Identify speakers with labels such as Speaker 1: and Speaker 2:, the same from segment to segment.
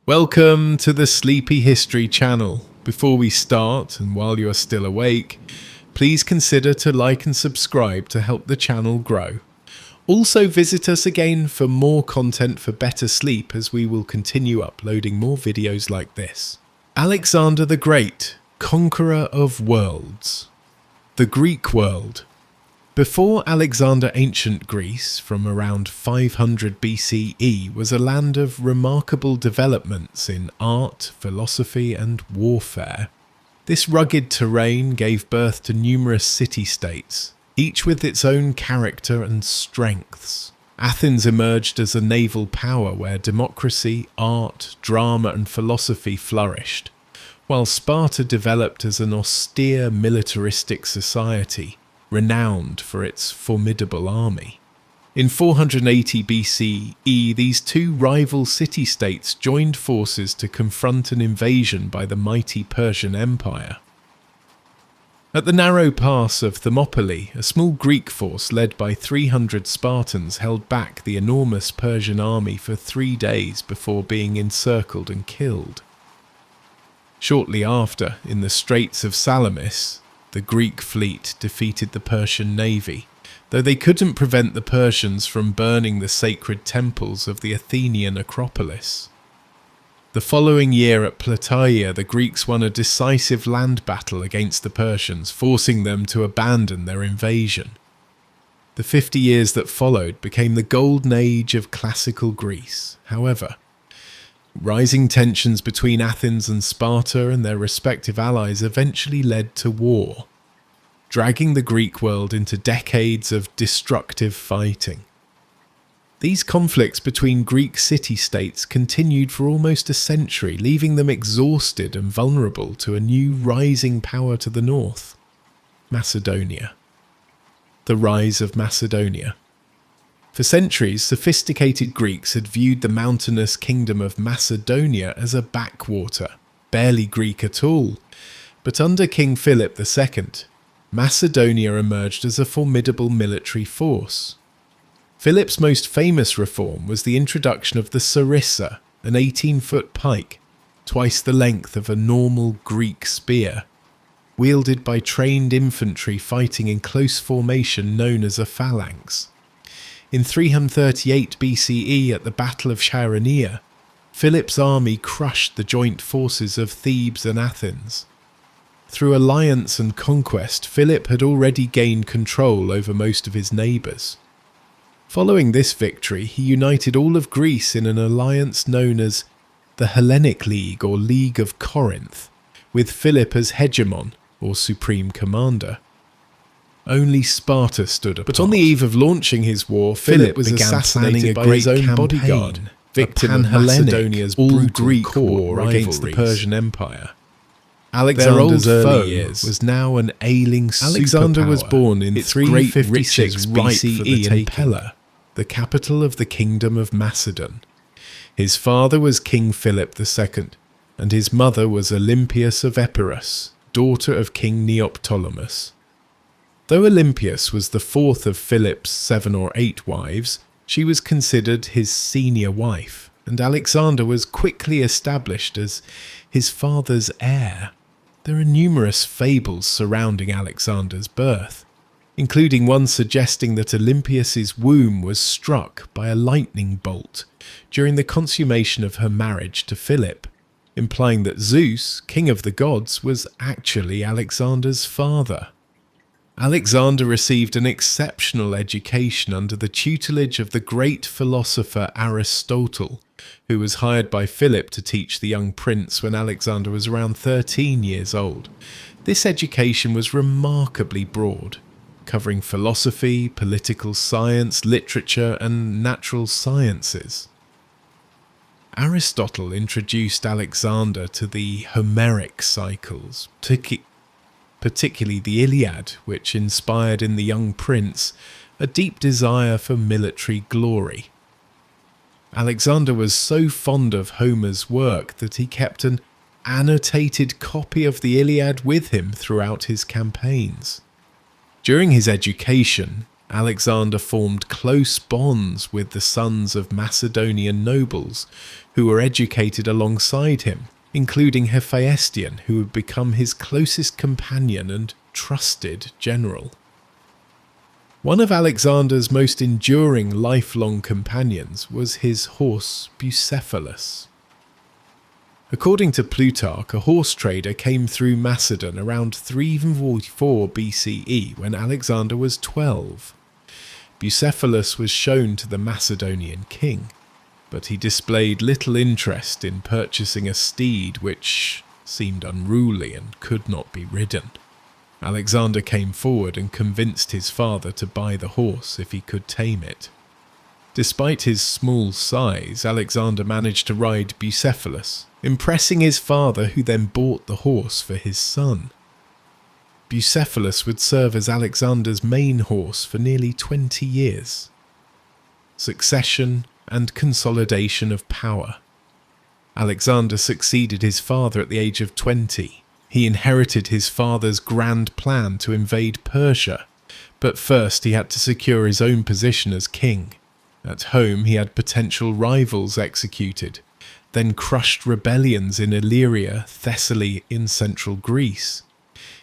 Speaker 1: Welcome to the Sleepy History channel. Before we start, and while you are still awake, please consider to like and subscribe to help the channel grow. Also visit us again for more content for better sleep, as we will continue uploading more videos like this. Alexander the Great, conqueror of worlds. The Greek world. Before Alexander, ancient Greece, from around 500 BCE, was a land of remarkable developments in art, philosophy, and warfare. This rugged terrain gave birth to numerous city-states, each with its own character and strengths. Athens emerged as a naval power where democracy, art, drama, and philosophy flourished, while Sparta developed as an austere militaristic society, renowned for its formidable army. In 480 BCE, these two rival city-states joined forces to confront an invasion by the mighty Persian Empire. At the narrow pass of Thermopylae, a small Greek force led by 300 Spartans held back the enormous Persian army for 3 days before being encircled and killed. Shortly after, in the Straits of Salamis, the Greek fleet defeated the Persian navy, though they couldn't prevent the Persians from burning the sacred temples of the Athenian Acropolis. The following year at Plataea, the Greeks won a decisive land battle against the Persians, forcing them to abandon their invasion. The 50 years that followed became the golden age of classical Greece. However, rising tensions between Athens and Sparta and their respective allies eventually led to war, dragging the Greek world into decades of destructive fighting. These conflicts between Greek city-states continued for almost a century, leaving them exhausted and vulnerable to a new rising power to the north, Macedonia. The rise of Macedonia. For centuries, sophisticated Greeks had viewed the mountainous kingdom of Macedonia as a backwater, barely Greek at all. But under King Philip II, Macedonia emerged as a formidable military force. Philip's most famous reform was the introduction of the sarissa, an 18-foot pike, twice the length of a normal Greek spear, wielded by trained infantry fighting in close formation known as a phalanx. In 338 BCE, at the Battle of Chaeronea, Philip's army crushed the joint forces of Thebes and Athens. Through alliance and conquest, Philip had already gained control over most of his neighbours. Following this victory, he united all of Greece in an alliance known as the Hellenic League or League of Corinth, with Philip as hegemon or supreme commander. Only Sparta stood apart. But on the eve of launching his war, Philip was assassinated by his own bodyguard, victim of Macedonia's all-Greek war against the Persian Empire. Alexander's early years was now an ailing superpower. Alexander was born in 356 BCE in Pella, the capital of the Kingdom of Macedon. His father was King Philip II, and his mother was Olympias of Epirus, daughter of King Neoptolemus. Though Olympias was the fourth of Philip's 7 or 8 wives, she was considered his senior wife, and Alexander was quickly established as his father's heir. There are numerous fables surrounding Alexander's birth, including one suggesting that Olympias's womb was struck by a lightning bolt during the consummation of her marriage to Philip, implying that Zeus, king of the gods, was actually Alexander's father. Alexander received an exceptional education under the tutelage of the great philosopher Aristotle, who was hired by Philip to teach the young prince when Alexander was around 13 years old. This education was remarkably broad, covering philosophy, political science, literature, and natural sciences. Aristotle introduced Alexander to the Homeric cycles, particularly the Iliad, which inspired in the young prince a deep desire for military glory. Alexander was so fond of Homer's work that he kept an annotated copy of the Iliad with him throughout his campaigns. During his education, Alexander formed close bonds with the sons of Macedonian nobles who were educated alongside him, including Hephaestion, who would become his closest companion and trusted general. One of Alexander's most enduring lifelong companions was his horse Bucephalus. According to Plutarch, a horse trader came through Macedon around 344 BCE when Alexander was 12. Bucephalus was shown to the Macedonian king, but he displayed little interest in purchasing a steed which seemed unruly and could not be ridden. Alexander came forward and convinced his father to buy the horse if he could tame it. Despite his small size, Alexander managed to ride Bucephalus, impressing his father, who then bought the horse for his son. Bucephalus would serve as Alexander's main horse for nearly 20 years. Succession and consolidation of power. Alexander succeeded his father at the age of 20. He inherited his father's grand plan to invade Persia, but first he had to secure his own position as king. At home he had potential rivals executed, then crushed rebellions in Illyria, Thessaly, in central Greece.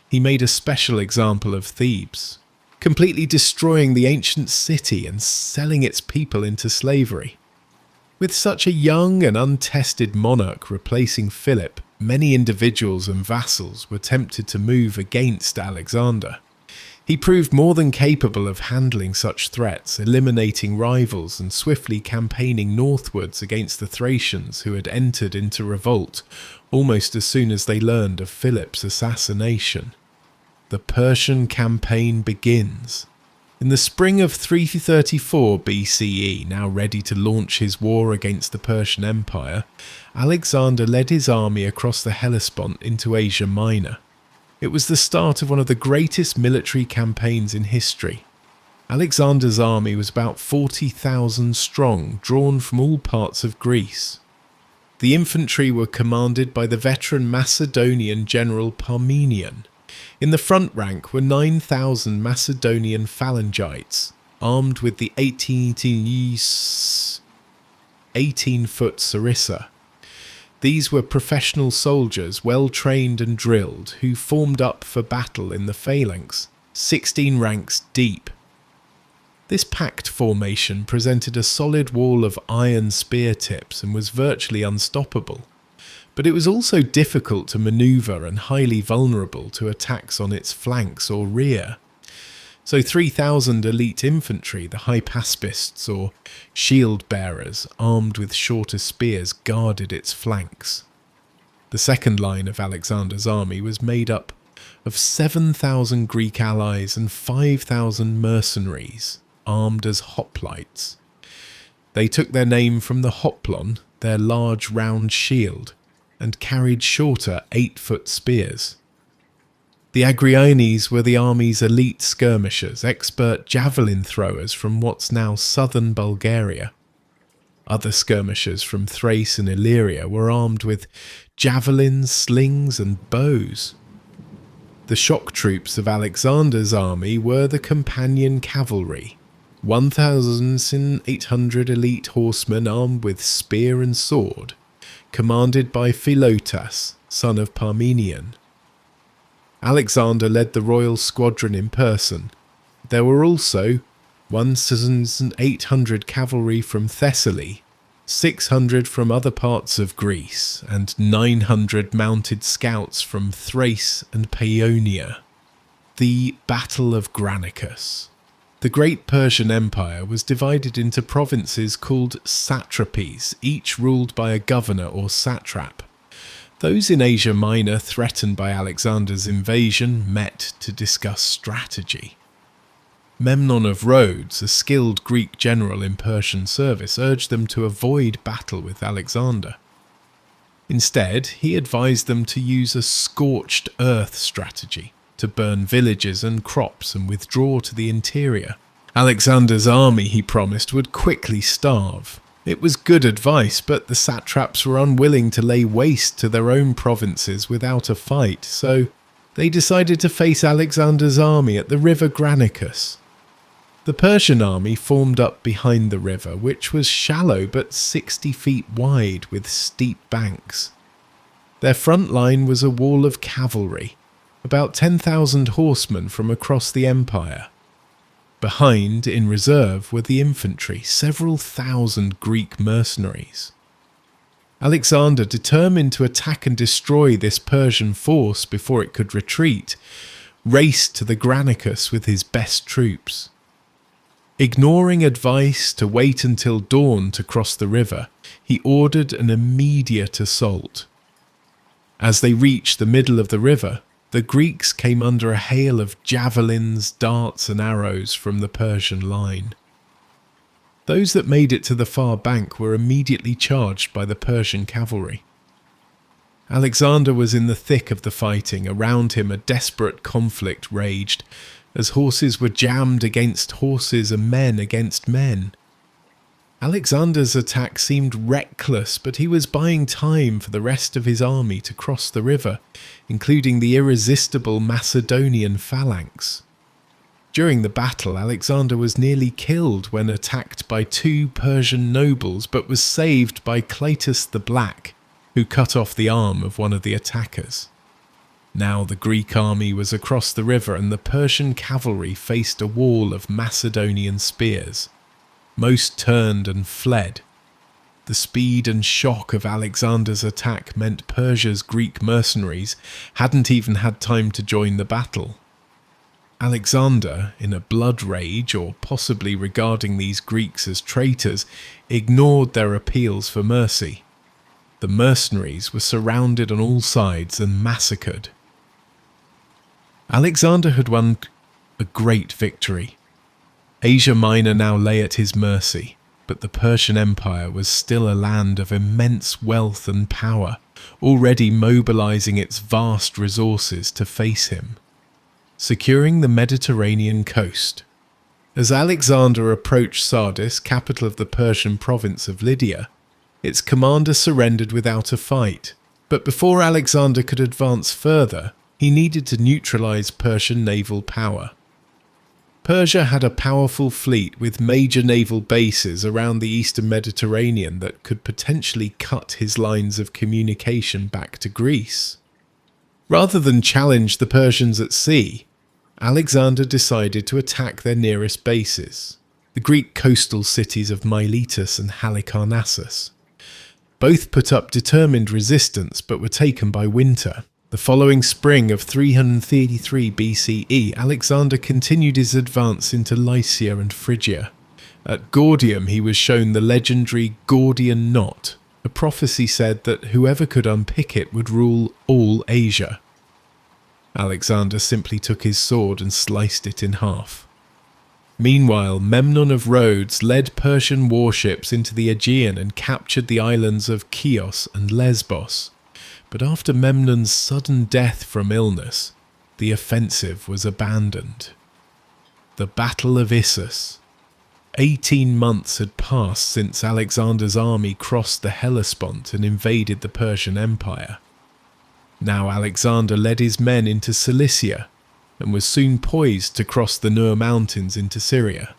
Speaker 1: He made a special example of Thebes, completely destroying the ancient city and selling its people into slavery. With such a young and untested monarch replacing Philip, many individuals and vassals were tempted to move against Alexander. He proved more than capable of handling such threats, eliminating rivals and swiftly campaigning northwards against the Thracians who had entered into revolt almost as soon as they learned of Philip's assassination. The Persian campaign begins. In the spring of 334 BCE, now ready to launch his war against the Persian Empire, Alexander led his army across the Hellespont into Asia Minor. It was the start of one of the greatest military campaigns in history. Alexander's army was about 40,000 strong, drawn from all parts of Greece. The infantry were commanded by the veteran Macedonian general Parmenion. In the front rank were 9,000 Macedonian phalangites, armed with the 18-foot sarissa. These were professional soldiers, well trained and drilled, who formed up for battle in the phalanx, 16 ranks deep. This packed formation presented a solid wall of iron spear tips and was virtually unstoppable. But it was also difficult to maneuver and highly vulnerable to attacks on its flanks or rear. So 3,000 elite infantry, the hypaspists or shield bearers, armed with shorter spears, guarded its flanks. The second line of Alexander's army was made up of 7,000 Greek allies and 5,000 mercenaries, armed as hoplites. They took their name from the hoplon, their large round shield, and carried shorter 8-foot spears. The Agrianes were the army's elite skirmishers, expert javelin throwers from what's now southern Bulgaria. Other skirmishers from Thrace and Illyria were armed with javelins, slings and bows. The shock troops of Alexander's army were the companion cavalry, 1,800 elite horsemen armed with spear and sword, commanded by Philotas, son of Parmenion. Alexander led the royal squadron in person. There were also 1,800 cavalry from Thessaly, 600 from other parts of Greece, and 900 mounted scouts from Thrace and Paeonia. The Battle of Granicus. The great Persian Empire was divided into provinces called satrapies, each ruled by a governor or satrap. Those in Asia Minor, threatened by Alexander's invasion, met to discuss strategy. Memnon of Rhodes, a skilled Greek general in Persian service, urged them to avoid battle with Alexander. Instead, he advised them to use a scorched earth strategy, to burn villages and crops and withdraw to the interior. Alexander's army, he promised, would quickly starve. It was good advice, but the satraps were unwilling to lay waste to their own provinces without a fight, so they decided to face Alexander's army at the river Granicus. The Persian army formed up behind the river, which was shallow but 60 feet wide with steep banks. Their front line was a wall of cavalry, about 10,000 horsemen from across the empire. Behind, in reserve, were the infantry, several thousand Greek mercenaries. Alexander, determined to attack and destroy this Persian force before it could retreat, raced to the Granicus with his best troops. Ignoring advice to wait until dawn to cross the river, he ordered an immediate assault. As they reached the middle of the river, the Greeks came under a hail of javelins, darts and arrows from the Persian line. Those that made it to the far bank were immediately charged by the Persian cavalry. Alexander was in the thick of the fighting. Around him a desperate conflict raged, as horses were jammed against horses and men against men. Alexander's attack seemed reckless, but he was buying time for the rest of his army to cross the river, including the irresistible Macedonian phalanx. During the battle, Alexander was nearly killed when attacked by 2 Persian nobles, but was saved by Cleitus the Black, who cut off the arm of one of the attackers. Now the Greek army was across the river, and the Persian cavalry faced a wall of Macedonian spears. Most turned and fled. The speed and shock of Alexander's attack meant Persia's Greek mercenaries hadn't even had time to join the battle. Alexander, in a blood rage, or possibly regarding these Greeks as traitors, ignored their appeals for mercy. The mercenaries were surrounded on all sides and massacred. Alexander had won a great victory. Asia Minor now lay at his mercy, but the Persian Empire was still a land of immense wealth and power, already mobilizing its vast resources to face him. Securing the Mediterranean coast. As Alexander approached Sardis, capital of the Persian province of Lydia, its commander surrendered without a fight, but before Alexander could advance further, he needed to neutralize Persian naval power. Persia had a powerful fleet with major naval bases around the eastern Mediterranean that could potentially cut his lines of communication back to Greece. Rather than challenge the Persians at sea, Alexander decided to attack their nearest bases, the Greek coastal cities of Miletus and Halicarnassus. Both put up determined resistance but were taken by winter. The following spring of 333 BCE, Alexander continued his advance into Lycia and Phrygia. At Gordium he was shown the legendary Gordian knot. A prophecy said that whoever could unpick it would rule all Asia. Alexander simply took his sword and sliced it in half. Meanwhile, Memnon of Rhodes led Persian warships into the Aegean and captured the islands of Chios and Lesbos. But after Memnon's sudden death from illness, the offensive was abandoned. The Battle of Issus. 18 months had passed since Alexander's army crossed the Hellespont and invaded the Persian Empire. Now Alexander led his men into Cilicia and was soon poised to cross the Nur Mountains into Syria.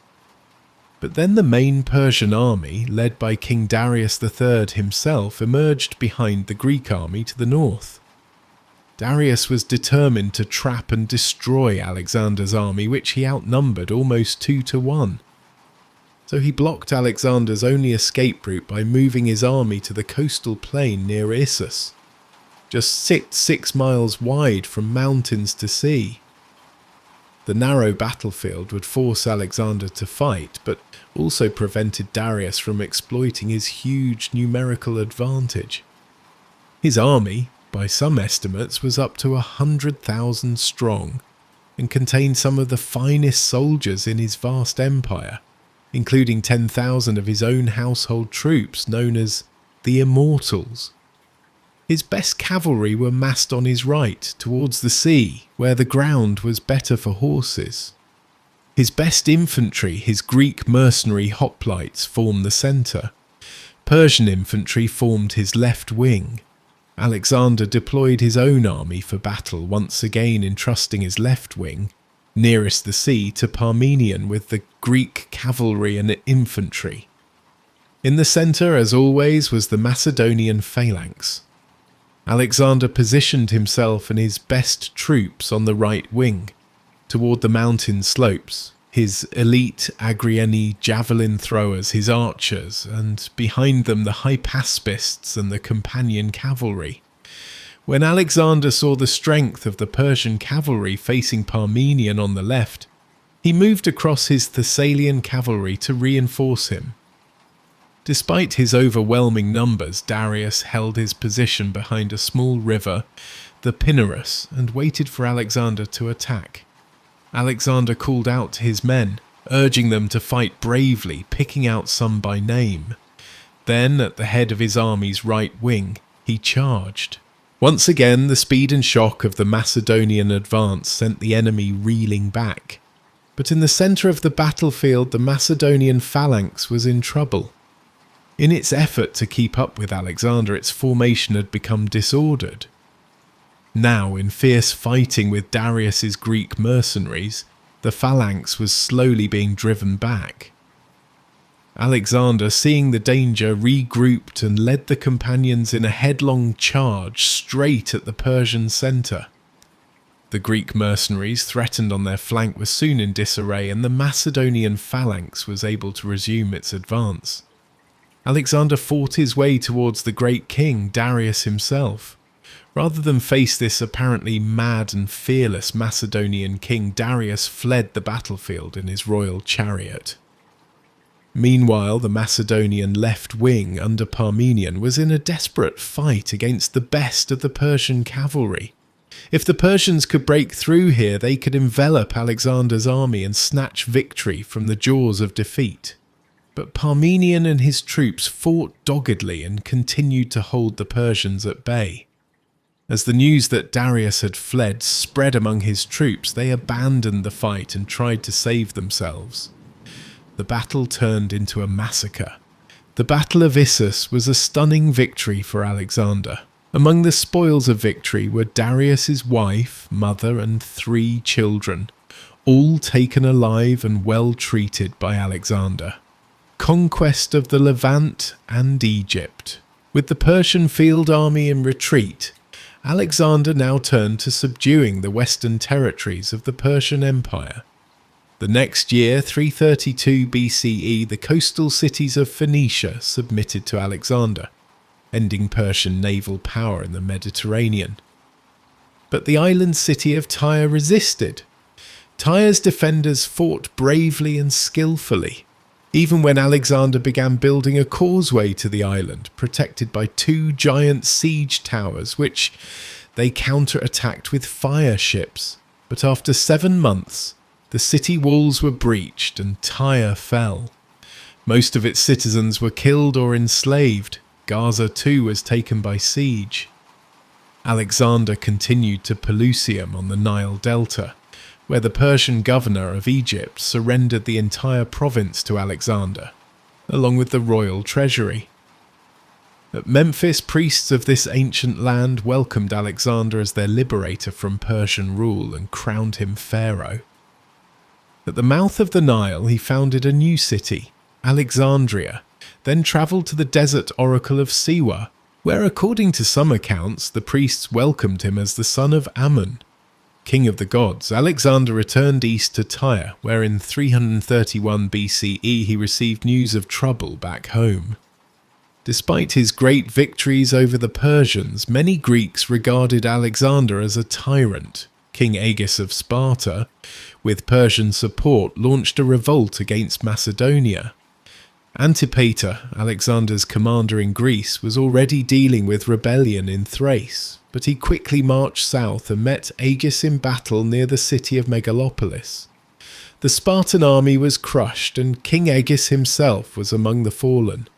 Speaker 1: But then the main Persian army, led by King Darius III himself, emerged behind the Greek army to the north. Darius was determined to trap and destroy Alexander's army, which he outnumbered almost 2-1. So he blocked Alexander's only escape route by moving his army to the coastal plain near Issus, just 6 miles wide from mountains to sea. The narrow battlefield would force Alexander to fight, but also prevented Darius from exploiting his huge numerical advantage. His army, by some estimates, was up to 100,000 strong, and contained some of the finest soldiers in his vast empire, including 10,000 of his own household troops known as the Immortals. His best cavalry were massed on his right, towards the sea, where the ground was better for horses. His best infantry, his Greek mercenary hoplites, formed the centre. Persian infantry formed his left wing. Alexander deployed his own army for battle, once again entrusting his left wing nearest the sea to Parmenion with the Greek cavalry and infantry. In the centre, as always, was the Macedonian phalanx. Alexander positioned himself and his best troops on the right wing, toward the mountain slopes, his elite Agriani javelin throwers, his archers, and behind them the hypaspists and the companion cavalry. When Alexander saw the strength of the Persian cavalry facing Parmenion on the left, he moved across his Thessalian cavalry to reinforce him. Despite his overwhelming numbers, Darius held his position behind a small river, the Pinarus, and waited for Alexander to attack. Alexander called out to his men, urging them to fight bravely, picking out some by name. Then, at the head of his army's right wing, he charged. Once again, the speed and shock of the Macedonian advance sent the enemy reeling back. But in the centre of the battlefield, the Macedonian phalanx was in trouble. In its effort to keep up with Alexander, its formation had become disordered. Now, in fierce fighting with Darius's Greek mercenaries, the phalanx was slowly being driven back. Alexander, seeing the danger, regrouped and led the companions in a headlong charge straight at the Persian centre. The Greek mercenaries, threatened on their flank, were soon in disarray, and the Macedonian phalanx was able to resume its advance. Alexander fought his way towards the great king, Darius himself. Rather than face this apparently mad and fearless Macedonian king, Darius fled the battlefield in his royal chariot. Meanwhile, the Macedonian left wing under Parmenion was in a desperate fight against the best of the Persian cavalry. If the Persians could break through here, they could envelop Alexander's army and snatch victory from the jaws of defeat. But Parmenion and his troops fought doggedly and continued to hold the Persians at bay. As the news that Darius had fled spread among his troops, they abandoned the fight and tried to save themselves. The battle turned into a massacre. The Battle of Issus was a stunning victory for Alexander. Among the spoils of victory were Darius's wife, mother, and 3 children, all taken alive and well treated by Alexander. Conquest of the Levant and Egypt. With the Persian field army in retreat, Alexander now turned to subduing the western territories of the Persian Empire. The next year, 332 BCE, the coastal cities of Phoenicia submitted to Alexander, ending Persian naval power in the Mediterranean. But the island city of Tyre resisted. Tyre's defenders fought bravely and skillfully, even when Alexander began building a causeway to the island, protected by 2 giant siege towers, which they counter-attacked with fire ships. But after 7 months, the city walls were breached and Tyre fell. Most of its citizens were killed or enslaved. Gaza too was taken by siege. Alexander continued to Pelusium on the Nile Delta, where the Persian governor of Egypt surrendered the entire province to Alexander, along with the royal treasury. At Memphis, priests of this ancient land welcomed Alexander as their liberator from Persian rule and crowned him pharaoh. At the mouth of the Nile, he founded a new city, Alexandria, then travelled to the desert oracle of Siwa, where, according to some accounts, the priests welcomed him as the son of Ammon, king of the gods. Alexander returned east to Tyre, where in 331 BCE he received news of trouble back home. Despite his great victories over the Persians, many Greeks regarded Alexander as a tyrant. King Agis of Sparta, with Persian support, launched a revolt against Macedonia. Antipater, Alexander's commander in Greece, was already dealing with rebellion in Thrace, but he quickly marched south and met Agis in battle near the city of Megalopolis. The Spartan army was crushed, and King Agis himself was among the fallen.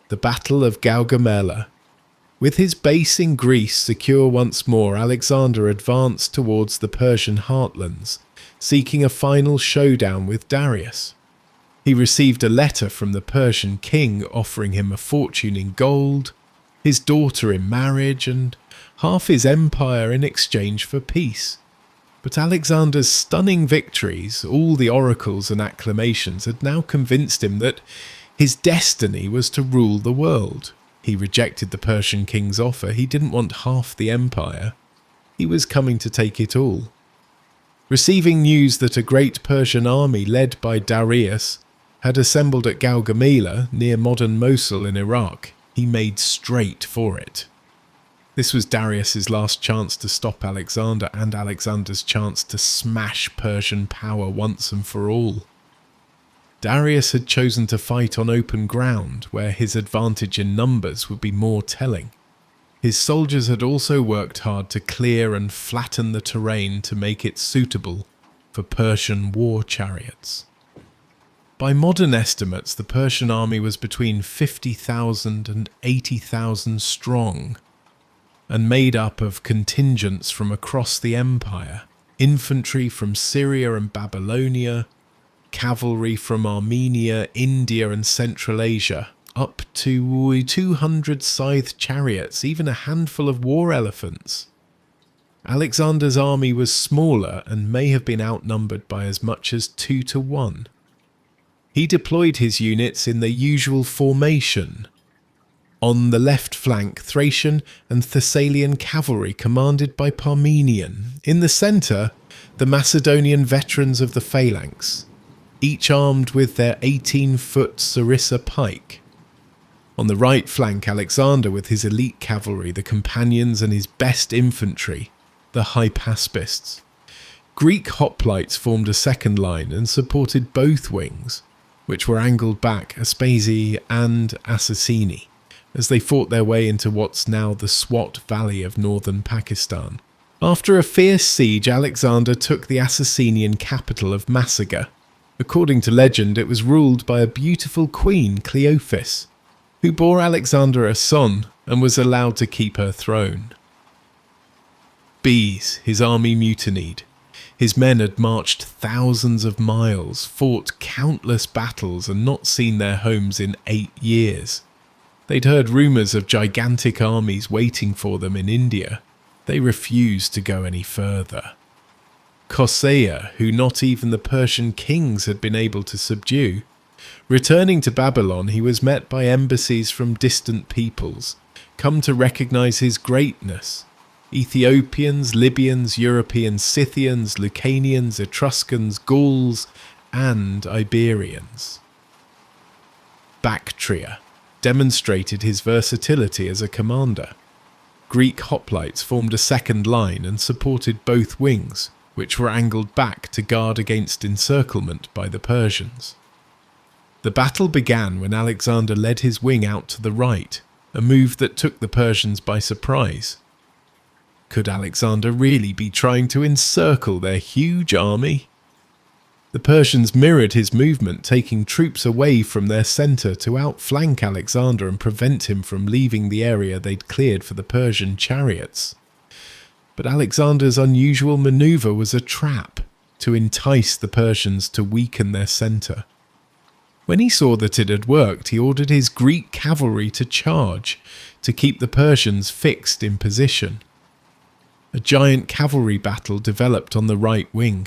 Speaker 1: The Battle of Gaugamela. With his base in Greece secure once more, Alexander advanced towards the Persian heartlands, seeking a final showdown with Darius. He received a letter from the Persian king offering him a fortune in gold, his daughter in marriage, and half his empire in exchange for peace. But Alexander's stunning victories, all the oracles and acclamations, had now convinced him that his destiny was to rule the world. He rejected the Persian king's offer. He didn't want half the empire. He was coming to take it all. Receiving news that a great Persian army led by Darius had assembled at Gaugamela, near modern Mosul in Iraq, he made straight for it. This was Darius's last chance to stop Alexander and Alexander's chance to smash Persian power once and for all. Darius had chosen to fight on open ground, where his advantage in numbers would be more telling. His soldiers had also worked hard to clear and flatten the terrain to make it suitable for Persian war chariots. By modern estimates, the Persian army was between 50,000 and 80,000 strong, and made up of contingents from across the empire, infantry from Syria and Babylonia, cavalry from Armenia, India and Central Asia, up to 200 scythe chariots, even a handful of war elephants. Alexander's army was smaller and may have been outnumbered by as much as 2 to 1. He deployed his units in the usual formation. On the left flank, Thracian and Thessalian cavalry commanded by Parmenion. In the centre, the Macedonian veterans of the phalanx, each armed with their 18-foot sarissa pike. On the right flank, Alexander with his elite cavalry, the companions and his best infantry, the hypaspists. Greek hoplites formed a second line and supported both wings, which were angled back, Aspasi and Assassini, as they fought their way into what's now the Swat Valley of northern Pakistan. After a fierce siege, Alexander took the Assassinian capital of Masaga. According to legend, it was ruled by a beautiful queen, Cleophas, who bore Alexander a son and was allowed to keep her throne. Bes, his army mutinied. His men had marched thousands of miles, fought countless battles and not seen their homes in 8 years. They'd heard rumours of gigantic armies waiting for them in India. They refused to go any further. Kosseir, who not even the Persian kings had been able to subdue. Returning to Babylon, he was met by embassies from distant peoples, come to recognise his greatness. Ethiopians, Libyans, European Scythians, Lucanians, Etruscans, Gauls, and Iberians. Bactria demonstrated his versatility as a commander. Greek hoplites formed a second line and supported both wings, which were angled back to guard against encirclement by the Persians. The battle began when Alexander led his wing out to the right, a move that took the Persians by surprise. Could Alexander really be trying to encircle their huge army? The Persians mirrored his movement, taking troops away from their centre to outflank Alexander and prevent him from leaving the area they'd cleared for the Persian chariots. But Alexander's unusual manoeuvre was a trap to entice the Persians to weaken their centre. When he saw that it had worked, he ordered his Greek cavalry to charge, to keep the Persians fixed in position. A giant cavalry battle developed on the right wing.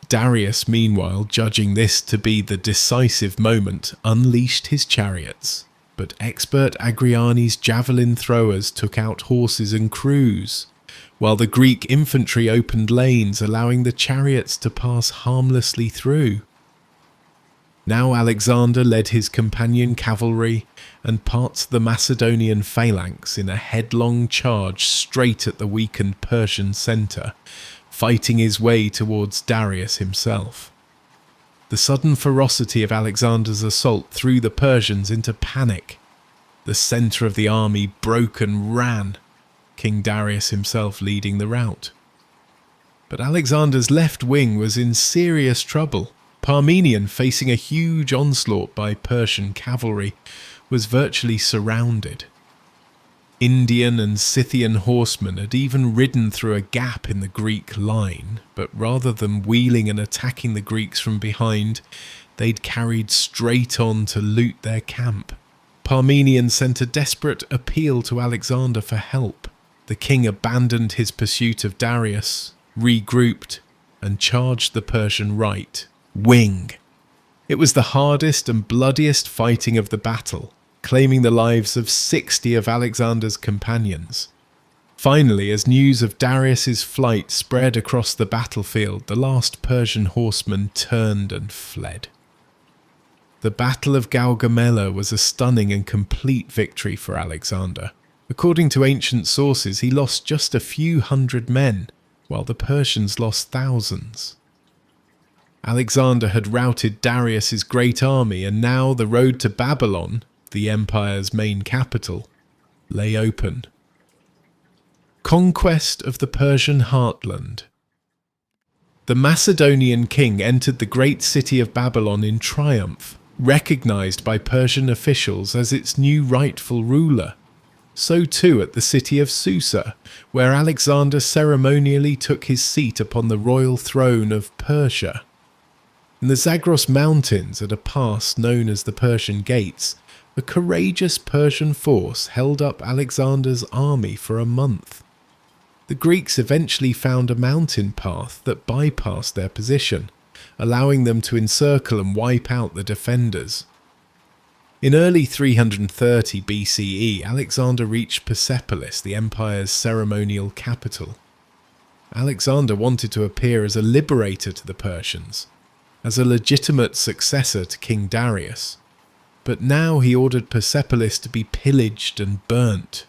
Speaker 1: Darius, meanwhile, judging this to be the decisive moment, unleashed his chariots. But expert Agriani's javelin throwers took out horses and crews, while the Greek infantry opened lanes, allowing the chariots to pass harmlessly through. Now Alexander led his companion cavalry and parts of the Macedonian phalanx in a headlong charge straight at the weakened Persian centre, fighting his way towards Darius himself. The sudden ferocity of Alexander's assault threw the Persians into panic. The centre of the army broke and ran, King Darius himself leading the rout. But Alexander's left wing was in serious trouble. Parmenion, facing a huge onslaught by Persian cavalry, was virtually surrounded. Indian and Scythian horsemen had even ridden through a gap in the Greek line, but rather than wheeling and attacking the Greeks from behind, they'd carried straight on to loot their camp. Parmenion sent a desperate appeal to Alexander for help. The king abandoned his pursuit of Darius, regrouped, and charged the Persian right wing. It was the hardest and bloodiest fighting of the battle, claiming the lives of 60 of Alexander's companions. Finally, as news of Darius's flight spread across the battlefield, the last Persian horseman turned and fled. The Battle of Gaugamela was a stunning and complete victory for Alexander. According to ancient sources, he lost just a few hundred men, while the Persians lost thousands. Alexander had routed Darius's great army, and now the road to Babylon, the empire's main capital, lay open. Conquest of the Persian heartland. The Macedonian king entered the great city of Babylon in triumph, recognized by Persian officials as its new rightful ruler. So too at the city of Susa, where Alexander ceremonially took his seat upon the royal throne of Persia. In the Zagros Mountains, at a pass known as the Persian Gates, a courageous Persian force held up Alexander's army for a month. The Greeks eventually found a mountain path that bypassed their position, allowing them to encircle and wipe out the defenders. In early 330 BCE, Alexander reached Persepolis, the empire's ceremonial capital. Alexander wanted to appear as a liberator to the Persians, as a legitimate successor to King Darius, but now he ordered Persepolis to be pillaged and burnt.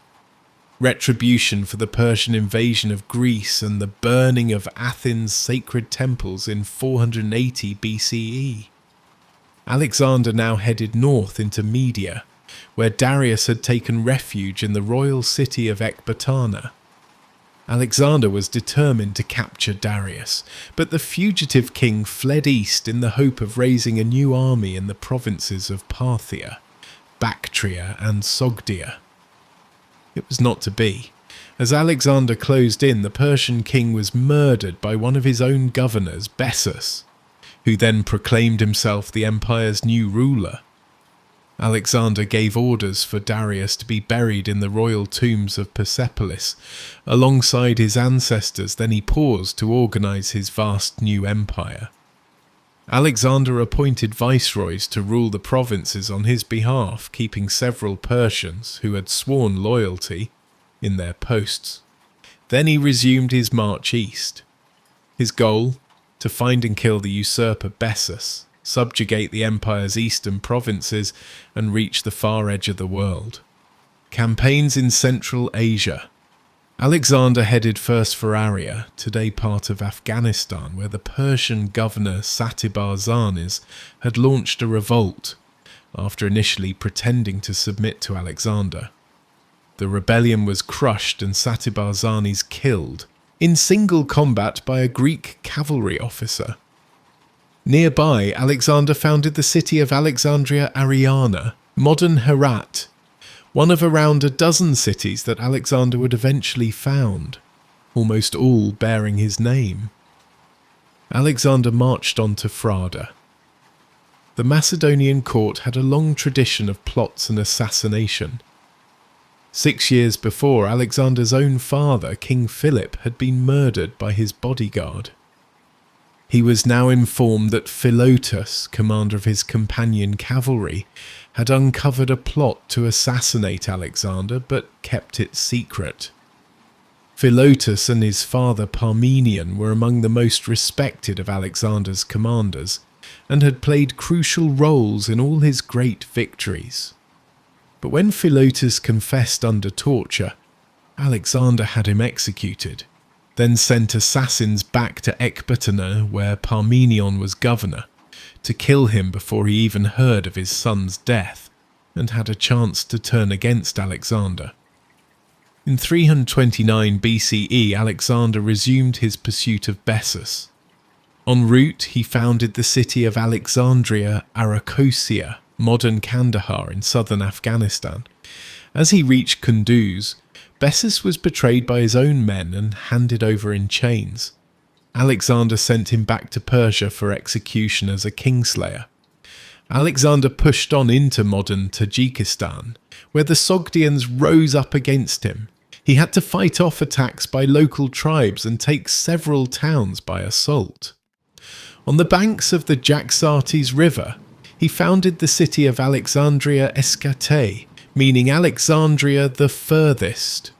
Speaker 1: Retribution for the Persian invasion of Greece and the burning of Athens' sacred temples in 480 BCE. Alexander now headed north into Media, where Darius had taken refuge in the royal city of Ecbatana. Alexander was determined to capture Darius, but the fugitive king fled east in the hope of raising a new army in the provinces of Parthia, Bactria and Sogdia. It was not to be. As Alexander closed in, the Persian king was murdered by one of his own governors, Bessus, who then proclaimed himself the empire's new ruler. Alexander gave orders for Darius to be buried in the royal tombs of Persepolis, alongside his ancestors. Then he paused to organize his vast new empire. Alexander appointed viceroys to rule the provinces on his behalf, keeping several Persians, who had sworn loyalty, in their posts. Then he resumed his march east. His goal? To find and kill the usurper Bessus, subjugate the empire's eastern provinces, and reach the far edge of the world. Campaigns in Central Asia. Alexander headed first for Aria, today part of Afghanistan, where the Persian governor Satibarzanes had launched a revolt, after initially pretending to submit to Alexander. The rebellion was crushed and Satibarzanes killed, in single combat by a Greek cavalry officer. Nearby, Alexander founded the city of Alexandria Ariana, modern Herat, one of around a dozen cities that Alexander would eventually found, almost all bearing his name. Alexander marched on to Frada. The Macedonian court had a long tradition of plots and assassination. 6 years before, Alexander's own father, King Philip, had been murdered by his bodyguard. He was now informed that Philotas, commander of his companion cavalry, had uncovered a plot to assassinate Alexander, but kept it secret. Philotas and his father Parmenion were among the most respected of Alexander's commanders, and had played crucial roles in all his great victories. But when Philotas confessed under torture, Alexander had him executed, then sent assassins back to Ecbatana, where Parmenion was governor, to kill him before he even heard of his son's death, and had a chance to turn against Alexander. In 329 BCE, Alexander resumed his pursuit of Bessus. En route, he founded the city of Alexandria Arachosia, modern Kandahar in southern Afghanistan. As he reached Kunduz, Bessus was betrayed by his own men and handed over in chains. Alexander sent him back to Persia for execution as a kingslayer. Alexander pushed on into modern Tajikistan, where the Sogdians rose up against him. He had to fight off attacks by local tribes and take several towns by assault. On the banks of the Jaxartes River, he founded the city of Alexandria Escate, meaning Alexandria the furthest,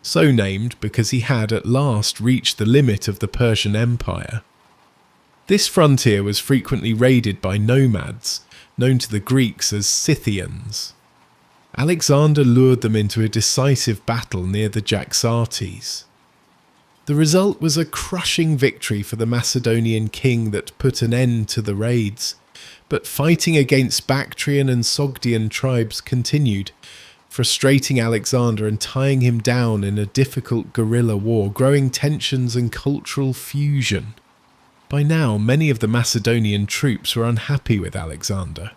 Speaker 1: so named because he had at last reached the limit of the Persian Empire. This frontier was frequently raided by nomads, known to the Greeks as Scythians. Alexander lured them into a decisive battle near the Jaxartes. The result was a crushing victory for the Macedonian king that put an end to the raids, but fighting against Bactrian and Sogdian tribes continued, frustrating Alexander and tying him down in a difficult guerrilla war, growing tensions and cultural fusion. By now, many of the Macedonian troops were unhappy with Alexander.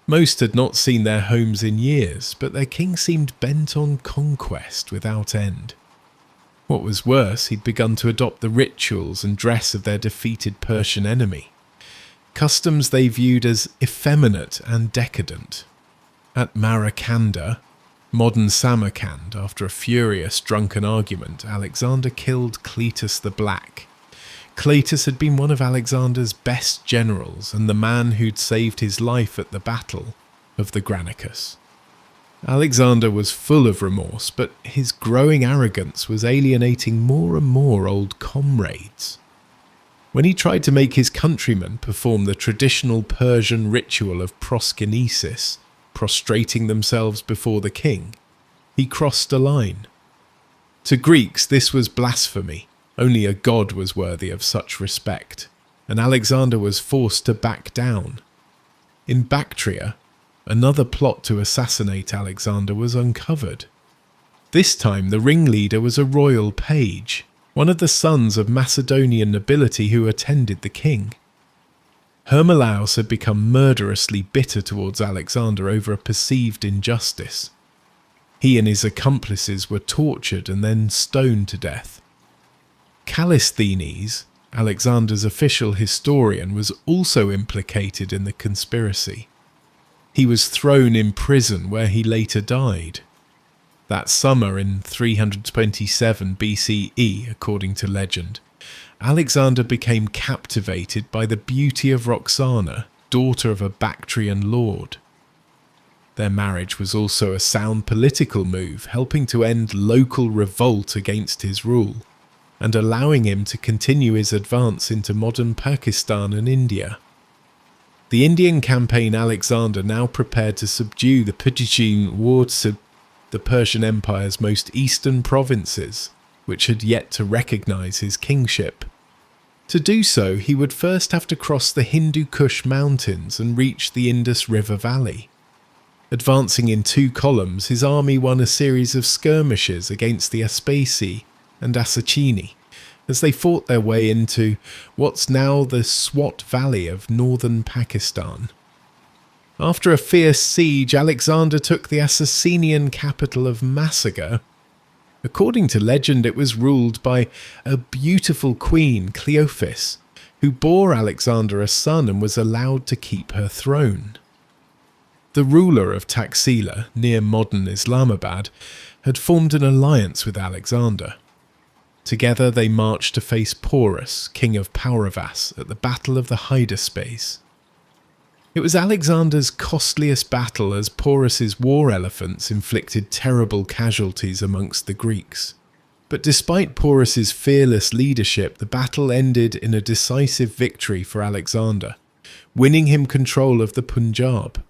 Speaker 1: Most had not seen their homes in years, but their king seemed bent on conquest without end. What was worse, he'd begun to adopt the rituals and dress of their defeated Persian enemy, customs they viewed as effeminate and decadent. At Marakanda, modern Samarkand, after a furious drunken argument, Alexander killed Cletus the Black. Cletus had been one of Alexander's best generals and the man who'd saved his life at the Battle of the Granicus. Alexander was full of remorse, but his growing arrogance was alienating more and more old comrades. When he tried to make his countrymen perform the traditional Persian ritual of proskynesis, prostrating themselves before the king, he crossed a line. To Greeks this was blasphemy. Only a god was worthy of such respect, and Alexander was forced to back down. In Bactria, another plot to assassinate Alexander was uncovered. This time the ringleader was a royal page, one of the sons of Macedonian nobility who attended the king. Hermolaus had become murderously bitter towards Alexander over a perceived injustice. He and his accomplices were tortured and then stoned to death. Callisthenes, Alexander's official historian, was also implicated in the conspiracy. He was thrown in prison where he later died. That summer in 327 BCE, according to legend, Alexander became captivated by the beauty of Roxana, daughter of a Bactrian lord. Their marriage was also a sound political move, helping to end local revolt against his rule, and allowing him to continue his advance into modern Pakistan and India. The Indian campaign Alexander now prepared to subdue the Pujijin wards of the Persian Empire's most eastern provinces, which had yet to recognize his kingship. To do so, he would first have to cross the Hindu Kush mountains and reach the Indus River Valley. Advancing in 2 columns, his army won a series of skirmishes against the Aspasi and Assassini as they fought their way into what's now the Swat Valley of northern Pakistan. After a fierce siege, Alexander took the Assassinian capital of Masaga. According to legend, it was ruled by a beautiful queen, Cleophas, who bore Alexander a son and was allowed to keep her throne. The ruler of Taxila, near modern Islamabad, had formed an alliance with Alexander. Together they marched to face Porus, king of Pauravas, at the Battle of the Hydaspes. It was Alexander's costliest battle, as Porus's war elephants inflicted terrible casualties amongst the Greeks. But despite Porus's fearless leadership, the battle ended in a decisive victory for Alexander, winning him control of the Punjab.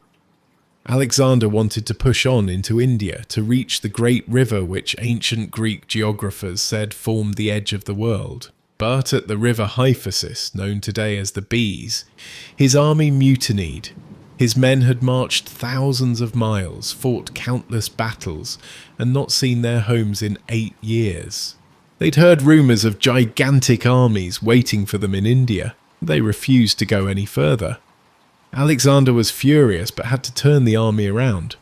Speaker 1: Alexander wanted to push on into India to reach the great river which ancient Greek geographers said formed the edge of the world. But at the river Hyphasis, known today as the Bees, his army mutinied. His men had marched thousands of miles, fought countless battles, and not seen their homes in 8 years. They'd heard rumours of gigantic armies waiting for them in India. They refused to go any further. Alexander was furious but had to turn the army around.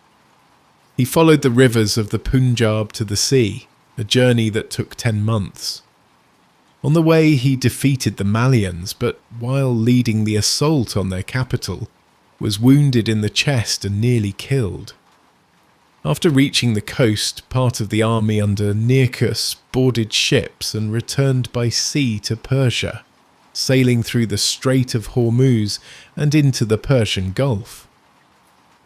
Speaker 1: He followed the rivers of the Punjab to the sea, a journey that took 10 months. On the way he defeated the Malians, but while leading the assault on their capital, was wounded in the chest and nearly killed. After reaching the coast, part of the army under Nearchus boarded ships and returned by sea to Persia, sailing through the Strait of Hormuz and into the Persian Gulf.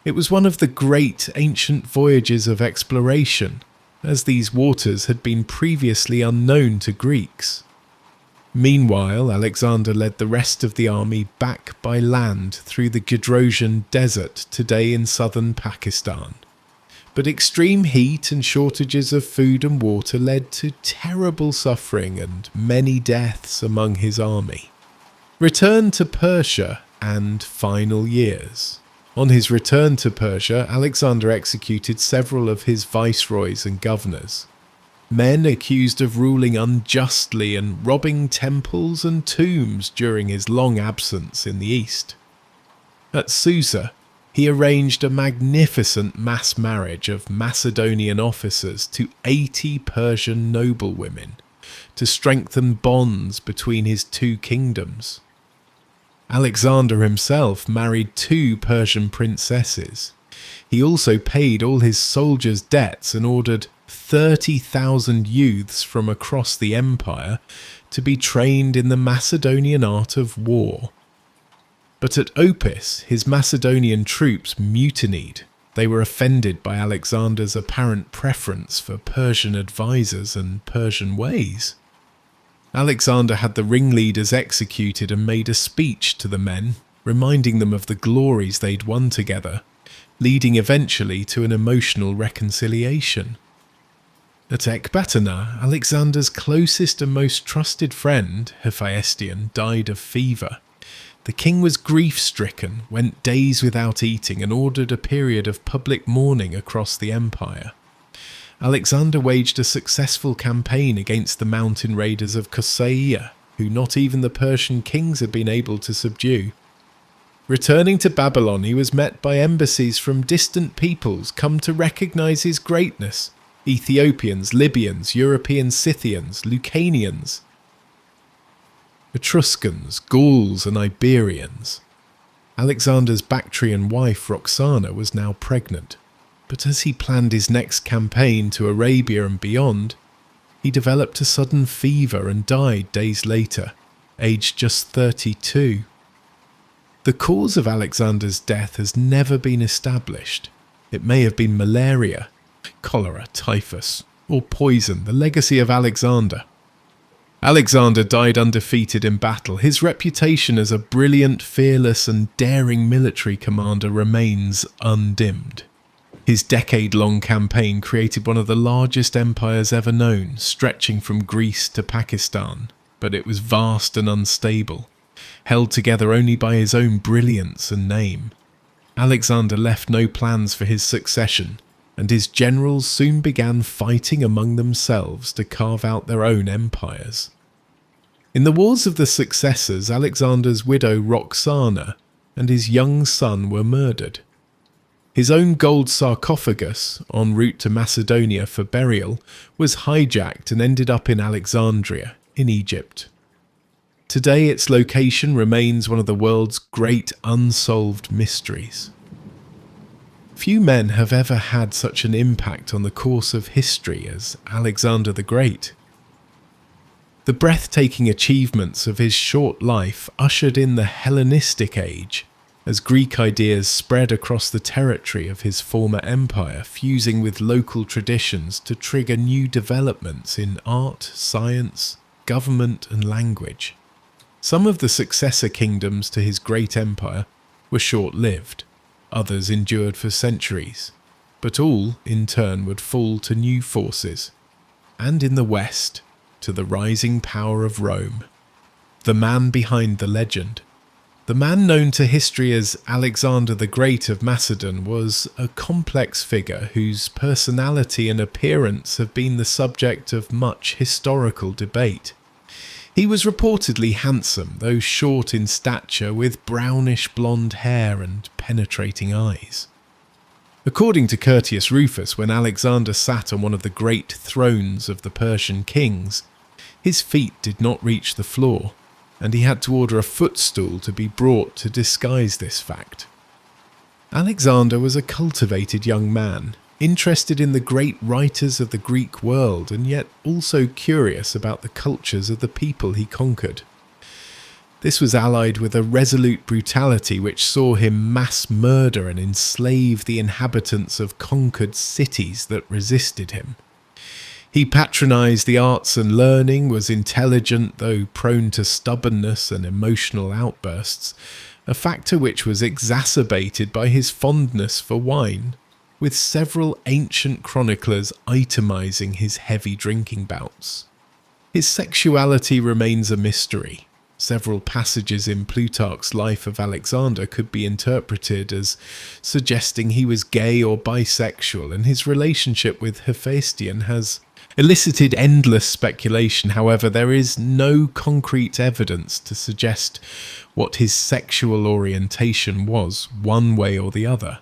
Speaker 1: It was one of the great ancient voyages of exploration, as these waters had been previously unknown to Greeks. Meanwhile, Alexander led the rest of the army back by land through the Gedrosian Desert today in southern Pakistan. But extreme heat and shortages of food and water led to terrible suffering and many deaths among his army. Return to Persia and final years. On his return to Persia, Alexander executed several of his viceroys and governors, men accused of ruling unjustly and robbing temples and tombs during his long absence in the east. At Susa, he arranged a magnificent mass marriage of Macedonian officers to 80 Persian noblewomen to strengthen bonds between his two kingdoms. Alexander himself married 2 Persian princesses. He also paid all his soldiers' debts and ordered 30,000 youths from across the empire to be trained in the Macedonian art of war. But at Opis, his Macedonian troops mutinied. They were offended by Alexander's apparent preference for Persian advisors and Persian ways. Alexander had the ringleaders executed and made a speech to the men, reminding them of the glories they'd won together, leading eventually to an emotional reconciliation. At Ecbatana, Alexander's closest and most trusted friend, Hephaestion, died of fever. The king was grief-stricken, went days without eating, and ordered a period of public mourning across the empire. Alexander waged a successful campaign against the mountain raiders of Kosseia, who not even the Persian kings had been able to subdue. Returning to Babylon, he was met by embassies from distant peoples come to recognize his greatness: Ethiopians, Libyans, European Scythians, Lucanians, Etruscans, Gauls and Iberians. Alexander's Bactrian wife Roxana was now pregnant, but as he planned his next campaign to Arabia and beyond, he developed a sudden fever and died days later, aged just 32. The cause of Alexander's death has never been established. It may have been malaria, cholera, typhus, or poison, the legacy of Alexander. Alexander died undefeated in battle. His reputation as a brilliant, fearless and daring military commander remains undimmed. His decade-long campaign created one of the largest empires ever known, stretching from Greece to Pakistan, but it was vast and unstable, held together only by his own brilliance and name. Alexander left no plans for his succession, and his generals soon began fighting among themselves to carve out their own empires. In the Wars of the Successors, Alexander's widow Roxana and his young son were murdered. His own gold sarcophagus, en route to Macedonia for burial, was hijacked and ended up in Alexandria, in Egypt. Today its location remains one of the world's great unsolved mysteries. Few men have ever had such an impact on the course of history as Alexander the Great. The breathtaking achievements of his short life ushered in the Hellenistic age, as Greek ideas spread across the territory of his former empire, fusing with local traditions to trigger new developments in art, science, government and language. Some of the successor kingdoms to his great empire were short-lived. Others endured for centuries, but all, in turn, would fall to new forces, and in the West, to the rising power of Rome. The man behind the legend, the man known to history as Alexander the Great of Macedon, was a complex figure whose personality and appearance have been the subject of much historical debate. He was reportedly handsome, though short in stature, with brownish blonde hair and penetrating eyes. According to Curtius Rufus, when Alexander sat on one of the great thrones of the Persian kings, his feet did not reach the floor, and he had to order a footstool to be brought to disguise this fact. Alexander was a cultivated young man. interested in the great writers of the Greek world and yet also curious about the cultures of the people he conquered. This was allied with a resolute brutality which saw him mass murder and enslave the inhabitants of conquered cities that resisted him. He patronised the arts and learning, was intelligent though prone to stubbornness and emotional outbursts, a factor which was exacerbated by his fondness for wine, with several ancient chroniclers itemising his heavy drinking bouts. His sexuality remains a mystery. Several passages in Plutarch's Life of Alexander could be interpreted as suggesting he was gay or bisexual, and his relationship with Hephaestion has elicited endless speculation. However, there is no concrete evidence to suggest what his sexual orientation was, one way or the other.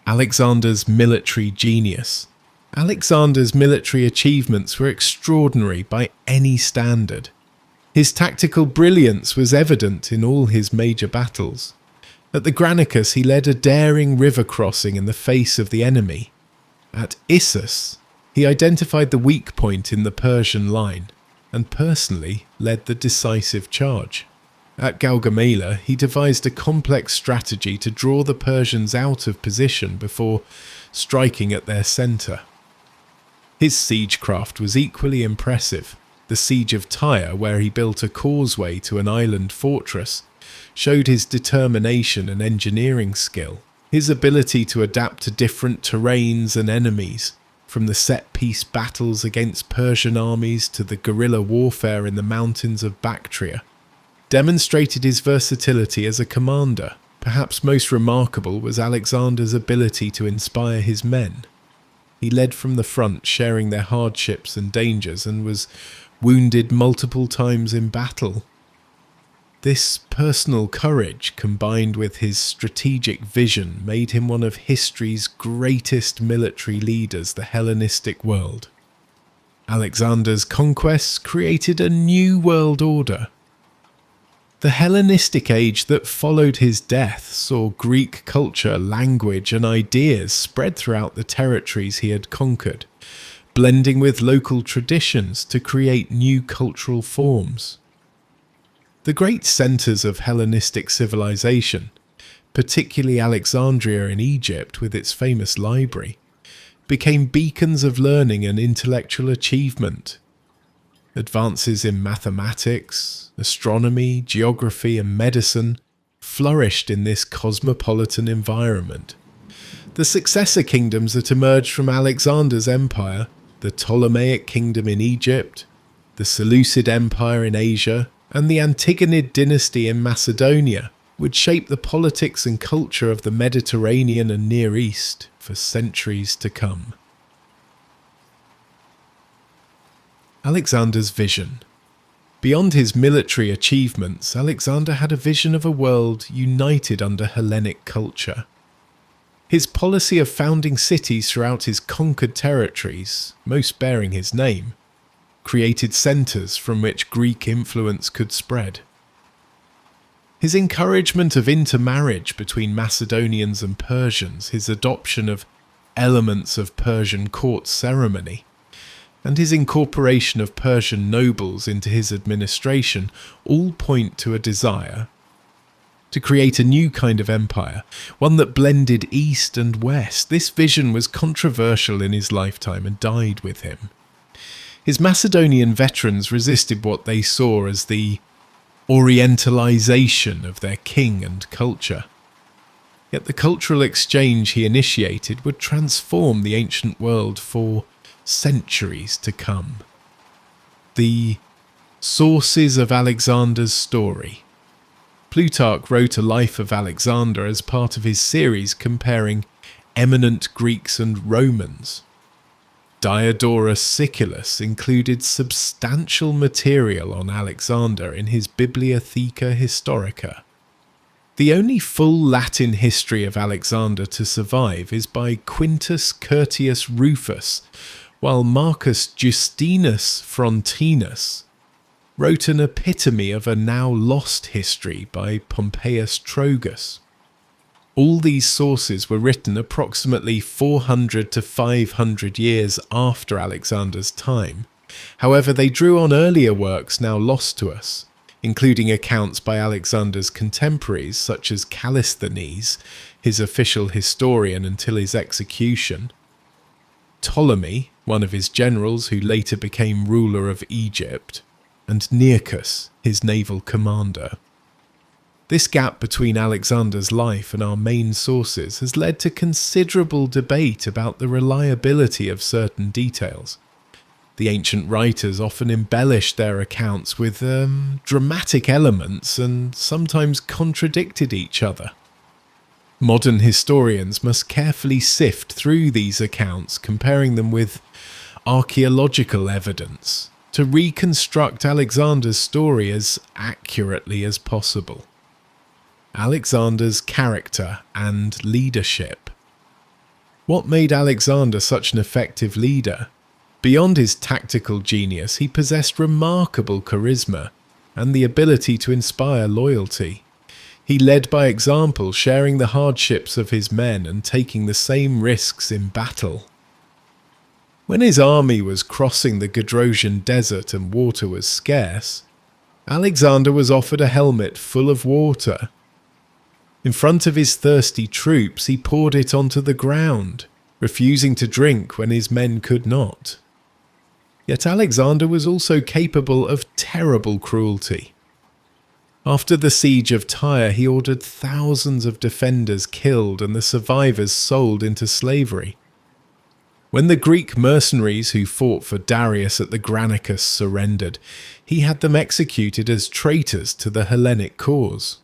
Speaker 1: Alexander's military genius. Alexander's military achievements were extraordinary by any standard. His tactical brilliance was evident in all his major battles. At the Granicus, he led a daring river crossing in the face of the enemy. At Issus, he identified the weak point in the Persian line and personally led the decisive charge. At Gaugamela, he devised a complex strategy to draw the Persians out of position before striking at their centre. His siegecraft was equally impressive. The siege of Tyre, where he built a causeway to an island fortress, showed his determination and engineering skill, his ability to adapt to different terrains and enemies, from the set-piece battles against Persian armies to the guerrilla warfare in the mountains of Bactria, demonstrated his versatility as a commander. Perhaps most remarkable was Alexander's ability to inspire his men. He led from the front, sharing their hardships and dangers, and was wounded multiple times in battle. This personal courage, combined with his strategic vision, made him one of history's greatest military leaders, the Hellenistic world. Alexander's conquests created a new world order. The Hellenistic age that followed his death saw Greek culture, language, and ideas spread throughout the territories he had conquered, blending with local traditions to create new cultural forms. The great centres of Hellenistic civilization, particularly Alexandria in Egypt with its famous library, became beacons of learning and intellectual achievement. Advances in mathematics, astronomy, geography, and medicine flourished in this cosmopolitan environment. The successor kingdoms that emerged from Alexander's empire, the Ptolemaic kingdom in Egypt, the Seleucid Empire in Asia, and the Antigonid dynasty in Macedonia, would shape the politics and culture of the Mediterranean and Near East for centuries to come. Alexander's vision. Beyond his military achievements, Alexander had a vision of a world united under Hellenic culture. His policy of founding cities throughout his conquered territories, most bearing his name, created centres from which Greek influence could spread. His encouragement of intermarriage between Macedonians and Persians, his adoption of elements of Persian court ceremony, and his incorporation of Persian nobles into his administration all point to a desire to create a new kind of empire, one that blended East and West. This vision was controversial in his lifetime and died with him. His Macedonian veterans resisted what they saw as the orientalization of their king and culture. Yet the cultural exchange he initiated would transform the ancient world for centuries to come. The sources of Alexander's story. Plutarch wrote a life of Alexander as part of his series comparing eminent Greeks and Romans. Diodorus Siculus included substantial material on Alexander in his Bibliotheca Historica. The only full Latin history of Alexander to survive is by Quintus Curtius Rufus, while Marcus Justinus Frontinus wrote an epitome of a now lost history by Pompeius Trogus. All these sources were written approximately 400 to 500 years after Alexander's time. However, they drew on earlier works now lost to us, including accounts by Alexander's contemporaries such as Callisthenes, his official historian until his execution, Ptolemy, one of his generals who later became ruler of Egypt, and Nearchus, his naval commander. This gap between Alexander's life and our main sources has led to considerable debate about the reliability of certain details. The ancient writers often embellished their accounts with dramatic elements and sometimes contradicted each other. Modern historians must carefully sift through these accounts, comparing them with archaeological evidence, to reconstruct Alexander's story as accurately as possible. Alexander's character and leadership. What made Alexander such an effective leader? Beyond his tactical genius, he possessed remarkable charisma and the ability to inspire loyalty. He led by example, sharing the hardships of his men and taking the same risks in battle. When his army was crossing the Gedrosian desert and water was scarce, Alexander was offered a helmet full of water. In front of his thirsty troops, he poured it onto the ground, refusing to drink when his men could not. Yet Alexander was also capable of terrible cruelty. After the siege of Tyre, he ordered thousands of defenders killed and the survivors sold into slavery. When the Greek mercenaries who fought for Darius at the Granicus surrendered, he had them executed as traitors to the Hellenic cause.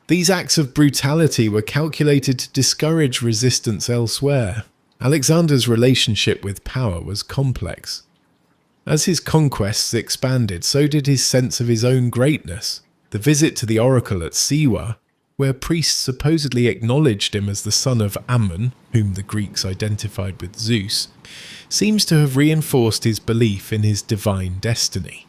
Speaker 1: These acts of brutality were calculated to discourage resistance elsewhere. Alexander's relationship with power was complex. As his conquests expanded, so did his sense of his own greatness. The visit to the oracle at Siwa, where priests supposedly acknowledged him as the son of Ammon, whom the Greeks identified with Zeus, seems to have reinforced his belief in his divine destiny.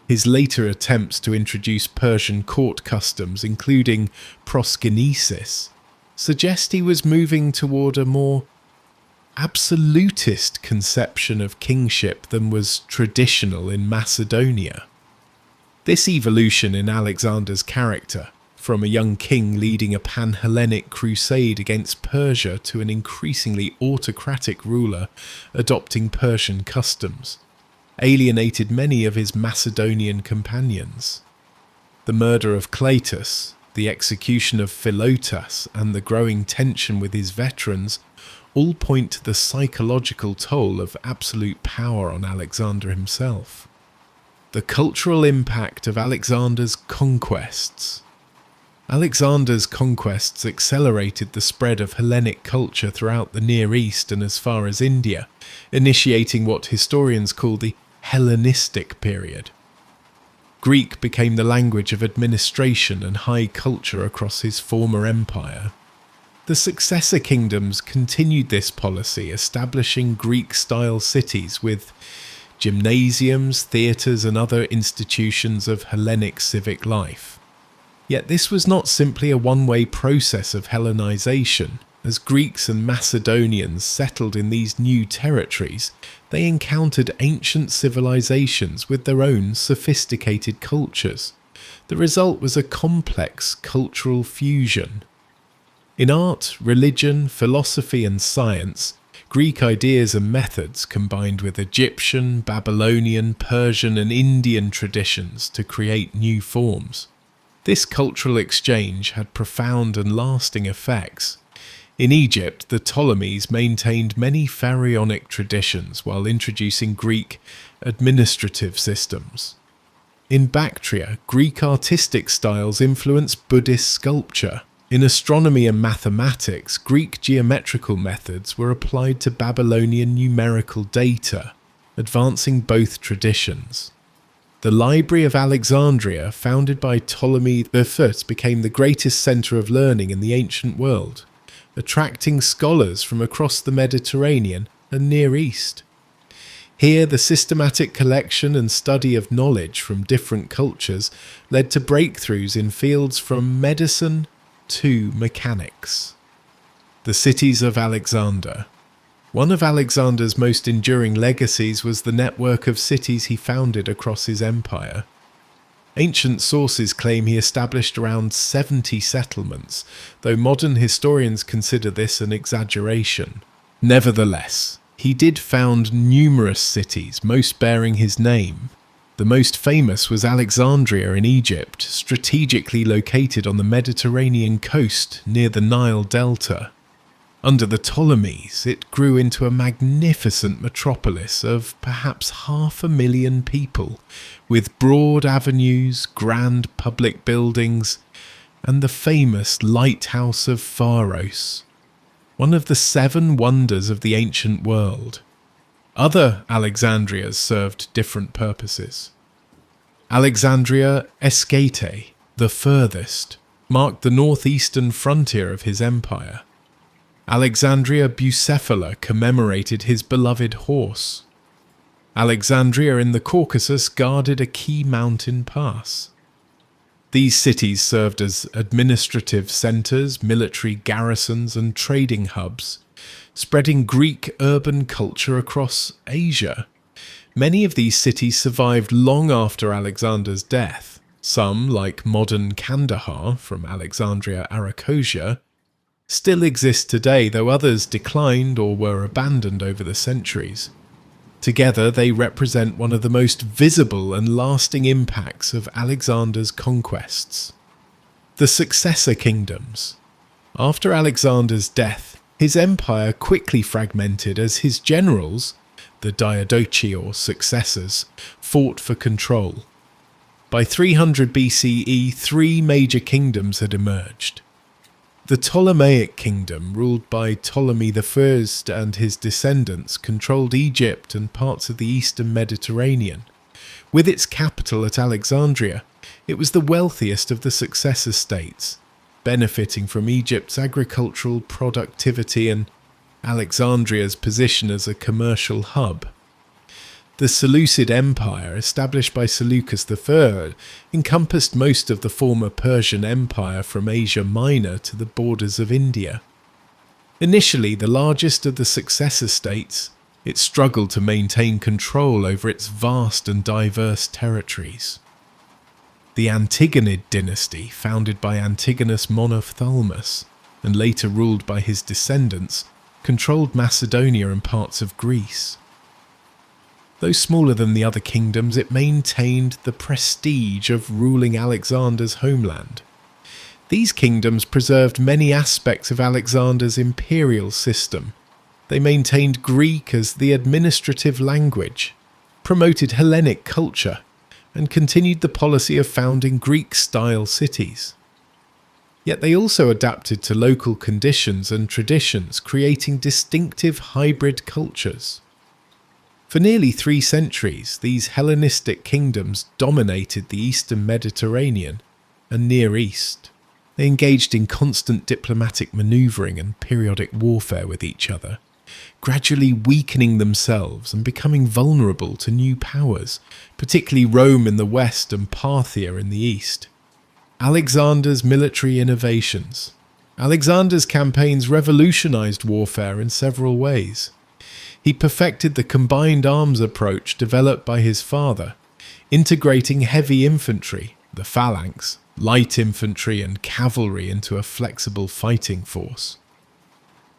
Speaker 1: His later attempts to introduce Persian court customs, including proskynesis, suggest he was moving toward a more absolutist conception of kingship than was traditional in Macedonia. This evolution in Alexander's character, from a young king leading a pan-Hellenic crusade against Persia to an increasingly autocratic ruler adopting Persian customs, alienated many of his Macedonian companions. The murder of Cleitus, the execution of Philotas, and the growing tension with his veterans all point to the psychological toll of absolute power on Alexander himself. The cultural impact of Alexander's conquests. Alexander's conquests accelerated the spread of Hellenic culture throughout the Near East and as far as India, initiating what historians call the Hellenistic period. Greek became the language of administration and high culture across his former empire. The successor kingdoms continued this policy, establishing Greek-style cities with gymnasiums, theatres and other institutions of Hellenic civic life. Yet this was not simply a one-way process of Hellenization. As Greeks and Macedonians settled in these new territories, they encountered ancient civilizations with their own sophisticated cultures. The result was a complex cultural fusion. In art, religion, philosophy and science, Greek ideas and methods combined with Egyptian, Babylonian, Persian and Indian traditions to create new forms. This cultural exchange had profound and lasting effects. In Egypt, the Ptolemies maintained many pharaonic traditions while introducing Greek administrative systems. In Bactria, Greek artistic styles influenced Buddhist sculpture. In astronomy and mathematics, Greek geometrical methods were applied to Babylonian numerical data, advancing both traditions. The Library of Alexandria, founded by Ptolemy I, became the greatest centre of learning in the ancient world, attracting scholars from across the Mediterranean and Near East. Here, the systematic collection and study of knowledge from different cultures led to breakthroughs in fields from medicine 2 mechanics. The cities of Alexander. One of Alexander's most enduring legacies was the network of cities he founded across his empire. Ancient sources claim he established around 70 settlements, though modern historians consider this an exaggeration. Nevertheless, he did found numerous cities, most bearing his name. The most famous was Alexandria in Egypt, strategically located on the Mediterranean coast near the Nile Delta. Under the Ptolemies, it grew into a magnificent metropolis of perhaps 500,000 people, with broad avenues, grand public buildings, and the famous lighthouse of Pharos, one of the 7 wonders of the ancient world. Other Alexandrias served different purposes. Alexandria Escate, the furthest, marked the northeastern frontier of his empire. Alexandria Bucephala commemorated his beloved horse. Alexandria in the Caucasus guarded a key mountain pass. These cities served as administrative centres, military garrisons, and trading hubs, spreading Greek urban culture across Asia. Many of these cities survived long after Alexander's death. Some, like modern Kandahar from Alexandria Arachosia, still exist today, though others declined or were abandoned over the centuries. Together, they represent one of the most visible and lasting impacts of Alexander's conquests. The successor kingdoms. After Alexander's death, his empire quickly fragmented as his generals, the Diadochi or successors, fought for control. By 300 BCE, 3 major kingdoms had emerged. The Ptolemaic kingdom, ruled by Ptolemy I and his descendants, controlled Egypt and parts of the eastern Mediterranean. With its capital at Alexandria, it was the wealthiest of the successor states, benefiting from Egypt's agricultural productivity and Alexandria's position as a commercial hub. The Seleucid Empire, established by Seleucus III, encompassed most of the former Persian Empire from Asia Minor to the borders of India. Initially the largest of the successor states, it struggled to maintain control over its vast and diverse territories. The Antigonid dynasty, founded by Antigonus Monophthalmus and later ruled by his descendants, controlled Macedonia and parts of Greece. Though smaller than the other kingdoms, it maintained the prestige of ruling Alexander's homeland. These kingdoms preserved many aspects of Alexander's imperial system. They maintained Greek as the administrative language, promoted Hellenic culture, and continued the policy of founding Greek-style cities. Yet they also adapted to local conditions and traditions, creating distinctive hybrid cultures. For nearly 3 centuries, these Hellenistic kingdoms dominated the eastern Mediterranean and Near East. They engaged in constant diplomatic manoeuvring and periodic warfare with each other, gradually weakening themselves and becoming vulnerable to new powers, particularly Rome in the west and Parthia in the east. Alexander's military innovations. Alexander's campaigns revolutionized warfare in several ways. He perfected the combined arms approach developed by his father, integrating heavy infantry, the phalanx, light infantry and cavalry into a flexible fighting force.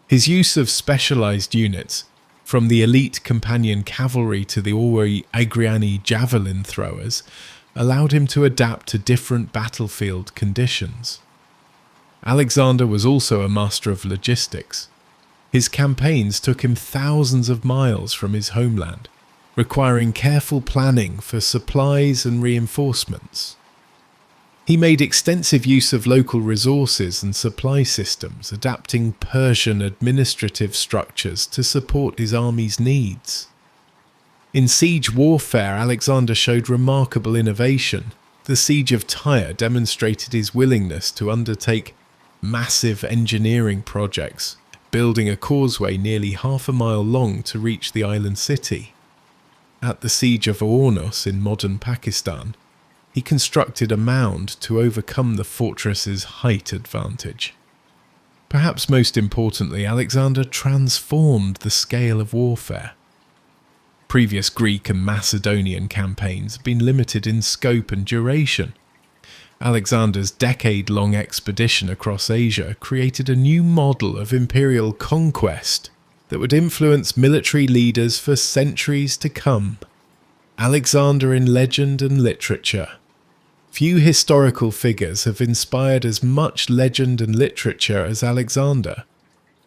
Speaker 1: His use of specialized units, from the elite companion cavalry to the Auri Agriani javelin throwers, allowed him to adapt to different battlefield conditions. Alexander was also a master of logistics. His campaigns took him thousands of miles from his homeland, requiring careful planning for supplies and reinforcements. He made extensive use of local resources and supply systems, adapting Persian administrative structures to support his army's needs. In siege warfare, Alexander showed remarkable innovation. The siege of Tyre demonstrated his willingness to undertake massive engineering projects, building a causeway nearly half a mile long to reach the island city. At the siege of Ornos in modern Pakistan, he constructed a mound to overcome the fortress's height advantage. Perhaps most importantly, Alexander transformed the scale of warfare. Previous Greek and Macedonian campaigns had been limited in scope and duration. Alexander's decade-long expedition across Asia created a new model of imperial conquest that would influence military leaders for centuries to come. Alexander in legend and literature. Few historical figures have inspired as much legend and literature as Alexander.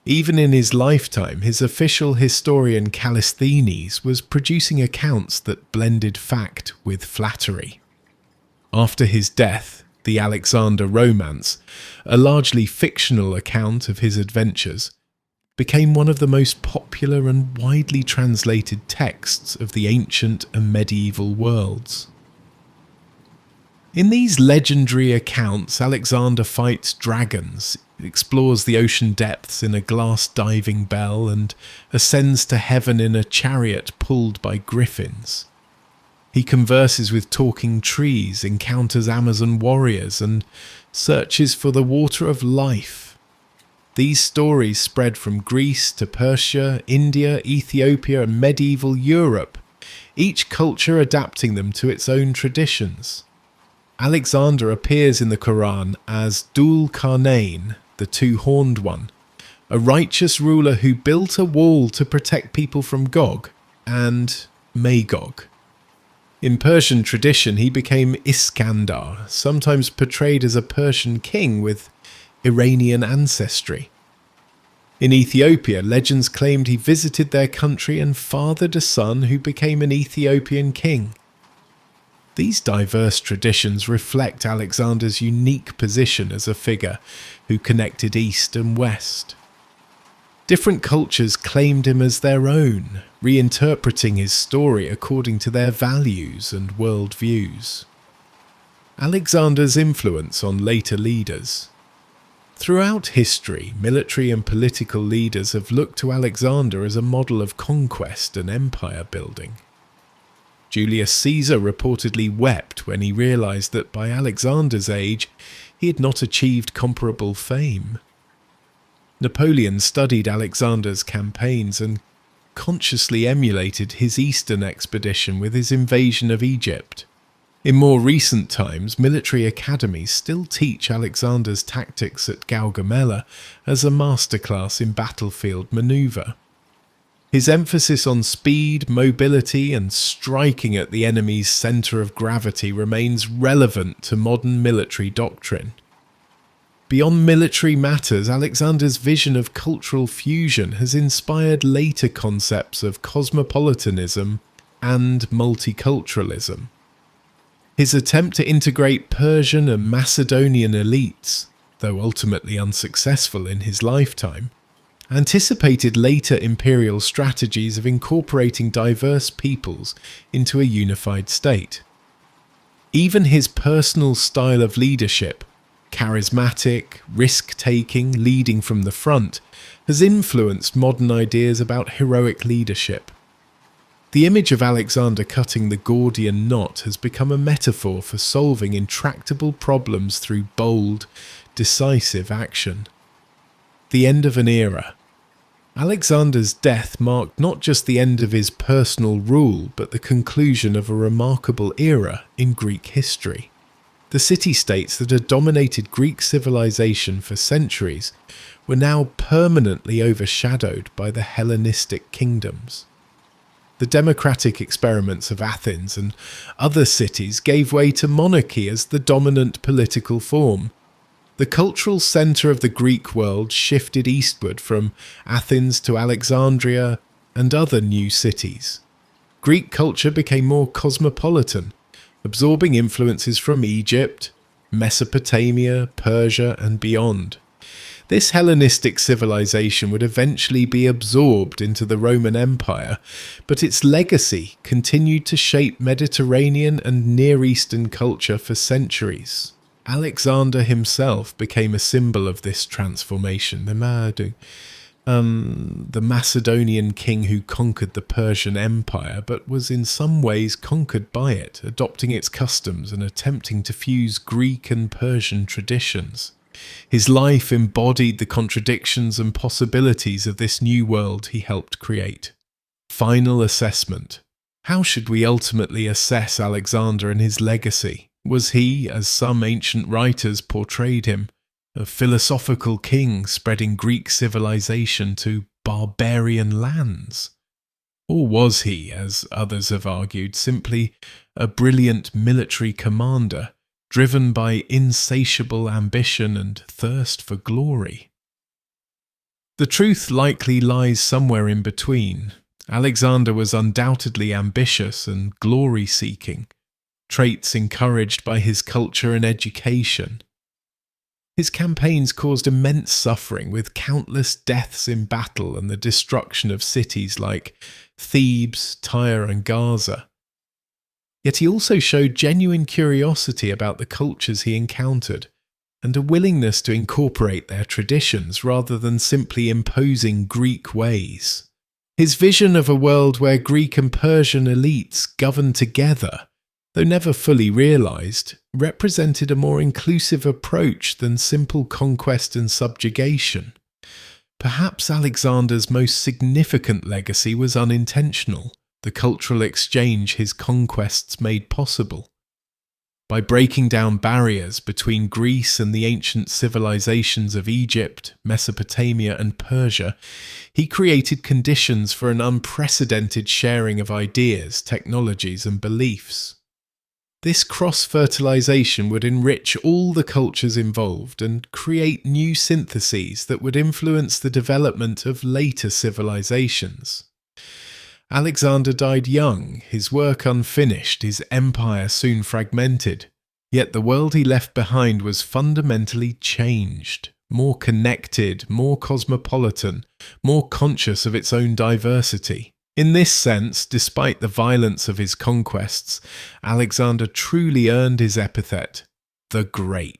Speaker 1: Even in his lifetime, his official historian Callisthenes was producing accounts that blended fact with flattery. After his death, the Alexander Romance, a largely fictional account of his adventures, became one of the most popular and widely translated texts of the ancient and medieval worlds. In these legendary accounts, Alexander fights dragons, explores the ocean depths in a glass diving bell, and ascends to heaven in a chariot pulled by griffins. He converses with talking trees, encounters Amazon warriors, and searches for the water of life. These stories spread from Greece to Persia, India, Ethiopia, and medieval Europe, each culture adapting them to its own traditions. Alexander appears in the Quran as Dhul Qarnayn, the two-horned one, a righteous ruler who built a wall to protect people from Gog and Magog. In Persian tradition, he became Iskandar, sometimes portrayed as a Persian king with Iranian ancestry. In Ethiopia, legends claimed he visited their country and fathered a son who became an Ethiopian king. These diverse traditions reflect Alexander's unique position as a figure who connected East and West. Different cultures claimed him as their own, reinterpreting his story according to their values and worldviews. Alexander's influence on later leaders. Throughout history, military and political leaders have looked to Alexander as a model of conquest and empire building. Julius Caesar reportedly wept when he realized that by Alexander's age, he had not achieved comparable fame. Napoleon studied Alexander's campaigns and consciously emulated his eastern expedition with his invasion of Egypt. In more recent times, military academies still teach Alexander's tactics at Gaugamela as a masterclass in battlefield maneuver. His emphasis on speed, mobility, and striking at the enemy's centre of gravity remains relevant to modern military doctrine. Beyond military matters, Alexander's vision of cultural fusion has inspired later concepts of cosmopolitanism and multiculturalism. His attempt to integrate Persian and Macedonian elites, though ultimately unsuccessful in his lifetime, anticipated later imperial strategies of incorporating diverse peoples into a unified state. Even his personal style of leadership, charismatic, risk-taking, leading from the front, has influenced modern ideas about heroic leadership. The image of Alexander cutting the Gordian knot has become a metaphor for solving intractable problems through bold, decisive action. The end of an era. Alexander's death marked not just the end of his personal rule, but the conclusion of a remarkable era in Greek history. The city-states that had dominated Greek civilization for centuries were now permanently overshadowed by the Hellenistic kingdoms. The democratic experiments of Athens and other cities gave way to monarchy as the dominant political form. The cultural centre of the Greek world shifted eastward from Athens to Alexandria and other new cities. Greek culture became more cosmopolitan, absorbing influences from Egypt, Mesopotamia, Persia, and beyond. This Hellenistic civilization would eventually be absorbed into the Roman Empire, but its legacy continued to shape Mediterranean and Near Eastern culture for centuries. Alexander himself became a symbol of this transformation. the Macedonian king who conquered the Persian Empire, but was in some ways conquered by it, adopting its customs and attempting to fuse Greek and Persian traditions. His life embodied the contradictions and possibilities of this new world he helped create. Final assessment. How should we ultimately assess Alexander and his legacy? Was he, as some ancient writers portrayed him, a philosophical king spreading Greek civilization to barbarian lands? Or was he, as others have argued, simply a brilliant military commander, driven by insatiable ambition and thirst for glory? The truth likely lies somewhere in between. Alexander was undoubtedly ambitious and glory-seeking, traits encouraged by his culture and education. His campaigns caused immense suffering, with countless deaths in battle and the destruction of cities like Thebes, Tyre and Gaza. Yet he also showed genuine curiosity about the cultures he encountered, and a willingness to incorporate their traditions rather than simply imposing Greek ways. His vision of a world where Greek and Persian elites governed together, though never fully realised, represented a more inclusive approach than simple conquest and subjugation. Perhaps Alexander's most significant legacy was unintentional, the cultural exchange his conquests made possible. By breaking down barriers between Greece and the ancient civilizations of Egypt, Mesopotamia and Persia, he created conditions for an unprecedented sharing of ideas, technologies and beliefs. This cross-fertilization would enrich all the cultures involved and create new syntheses that would influence the development of later civilizations. Alexander died young, his work unfinished, his empire soon fragmented. Yet the world he left behind was fundamentally changed, more connected, more cosmopolitan, more conscious of its own diversity. In this sense, despite the violence of his conquests, Alexander truly earned his epithet, the Great.